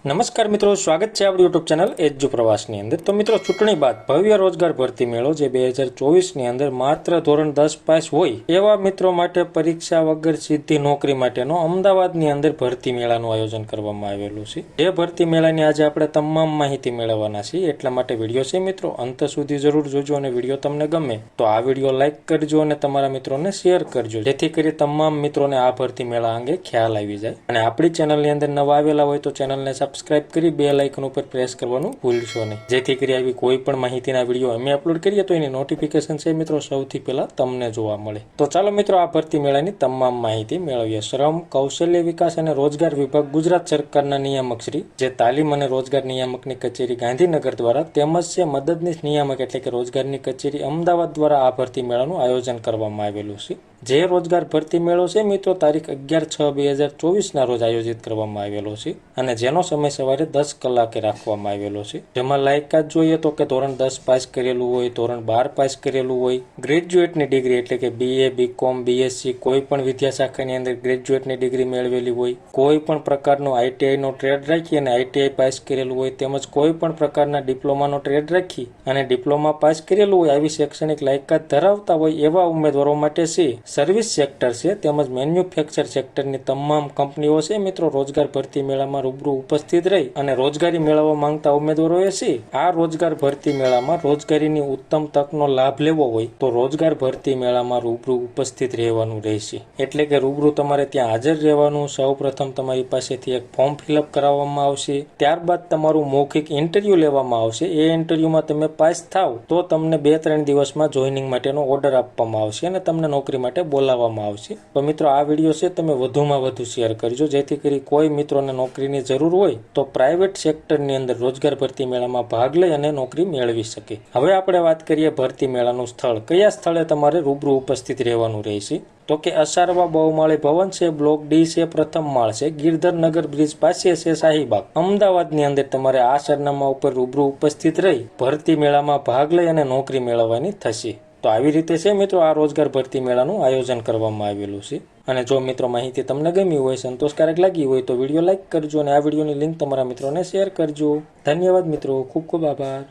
નમસ્કાર મિત્રો, સ્વાગત છે આપણી યુટ્યુબ ચેનલ એજ્યુ પ્રવાસની અંદર। તો મિત્રો, ચૂંટણી બાદ ભવ્ય રોજગાર ભરતી મેળો જે 2024ની અંદર માત્ર ધોરણ 10 પાસ હોય એવા મિત્રો માટે પરીક્ષા વગર સીધી નોકરી માટેનો અમદાવાદની અંદર ભરતી મેળાનું આયોજન કરવામાં આવેલું છે। જે ભરતી મેળાની આજે આપણે તમામ માહિતી મેળવવાના છીએ, એટલા માટે વિડીયો છે મિત્રો અંત સુધી જરૂર જોજો અને વિડીયો તમને ગમે તો આ વિડીયો લાઇક કરજો અને તમારા મિત્રોને શેર કરજો, જેથી કરી તમામ મિત્રોને આ ભરતી મેળા અંગે ખ્યાલ આવી જાય। અને આપણી ચેનલની અંદર નવા આવેલા હોય તો ચેનલને સબસ્ક્રાઇબ કરી બેલ આઇકન ઉપર પ્રેસ કરવાનું ભૂલશો નહીં, જેથી કરી આવી કોઈ પણ માહિતીના વિડીયો અમે અપલોડ કરીએ તો એની નોટિફિકેશન છે મિત્રો સૌથી પહેલા તમને જોવા મળે। તો ચાલો મિત્રો આ ભરતી મેળાની તમામ માહિતી મેળવીએ। શ્રમ, કૌશલ્ય વિકાસ અને રોજગાર વિભાગ ગુજરાત સરકારના નિયામક શ્રી જે તાલીમ અને રોજગાર નિયામકની કચેરી ગાંધીનગર દ્વારા તેમજ છે મદદનીશ નિયામક એટલે કે રોજગારની કચેરી અમદાવાદ દ્વારા આ ભરતી મેળાનું આયોજન કરવામાં આવેલું છે। જે રોજગાર ભરતી મેળો છે મિત્રો તારીખ 11/6/2024ના રોજ આયોજિત કરવામાં આવેલો છે અને જેનો સમય સવારે 10 કલાકે રાખવામાં આવેલો છે। જેમાં લાયકાત જોઈએ તો કે ધોરણ 10 પાસ કરેલું હોય, ધોરણ 12 પાસ કરેલું હોય, ગ્રેજ્યુએટની ડિગ્રી એટલે કે BA, BCom, BSc કોઈ પણ વિદ્યાશાખાની અંદર ગ્રેજ્યુએટની ડિગ્રી મેળવેલી હોય, કોઈ પણ પ્રકારનો ITI નો ટ્રેડ રાખી અને ITI પાસ કરેલું હોય, તેમજ કોઈ પણ પ્રકારના ડિપ્લોમાનો ટ્રેડ રાખી અને ડિપ્લોમા પાસ કરેલું હોય આવી શૈક્ષણિક લાયકાત ધરાવતા હોય એવા ઉમેદવારો માટે છે સર્વિસ સેક્ટર છે તેમજ મેન્યુફેક્ચર સેક્ટરની તમામ કંપનીઓ છે મિત્રો રોજગાર ભરતી મેળામાં રૂબરૂ ઉપસ્થિત રહી અને રોજગારી મેળવવા માંગતા ઉમેદવારોએ છે આ રોજગાર ભરતી મેળામાં રોજગારીની ઉત્તમ તકનો લાભ લેવો હોય તો રોજગાર ભરતી મેળામાં રૂબરૂ ઉપસ્થિત રહેવાનું રહેશે। એટલે કે રૂબરૂ તમારે ત્યાં હાજર રહેવાનું। સૌપ્રથમ તમારી પાસેથી એક ફોર્મ ફિલઅપ કરાવવામાં આવશે, ત્યારબાદ તમારું મૌખિક ઇન્ટરવ્યુ લેવામાં આવશે। એ ઇન્ટરવ્યુમાં તમે પાસ થાવ તો તમને 2-3 દિવસમાં જોઈનિંગ માટેનો ઓર્ડર આપવામાં આવશે અને તમને નોકરી માટે બોલાવવામાં આવશે। તો મિત્રો આ વિડીયો છે તમે વધુમાં વધુ શેર કરજો, જેથી કરી કોઈ મિત્રોને નોકરીની જરૂર હોય તો પ્રાઇવેટ સેક્ટરની અંદર રોજગાર ભરતી મેળામાં ભાગ લઈ અને નોકરી મેળવી શકે। હવે આપણે વાત કરીએ ભરતી મેળાનું સ્થળ, કયા સ્થળે તમારે રૂબરૂ ઉપસ્થિત રહેવાનું રહેશે તો કે અસારવા બહુમાળી ભવન છે, બ્લોક D છે, પ્રથમ માળ છે, ગિરધર નગર બ્રિજ પાસે છે, શાહીબાગ અમદાવાદની અંદર તમારે આ સરનામા ઉપર રૂબરૂ ઉપસ્થિત રહી ભરતી મેળામાં ભાગ લઈ અને નોકરી મેળવવાની થશે। તો આવી રીતે છે મિત્રો આ રોજગાર ભરતી મેળાનું આયોજન કરવામાં આવેલું છે। અને જો મિત્રો માહિતી તમને ગમી હોય, સંતોષકારક લાગી હોય તો વિડીયો લાઇક કરજો અને આ વિડીયોની લિંક તમારા મિત્રોને શેર કરજો। ધન્યવાદ મિત્રો, ખૂબ ખૂબ આભાર।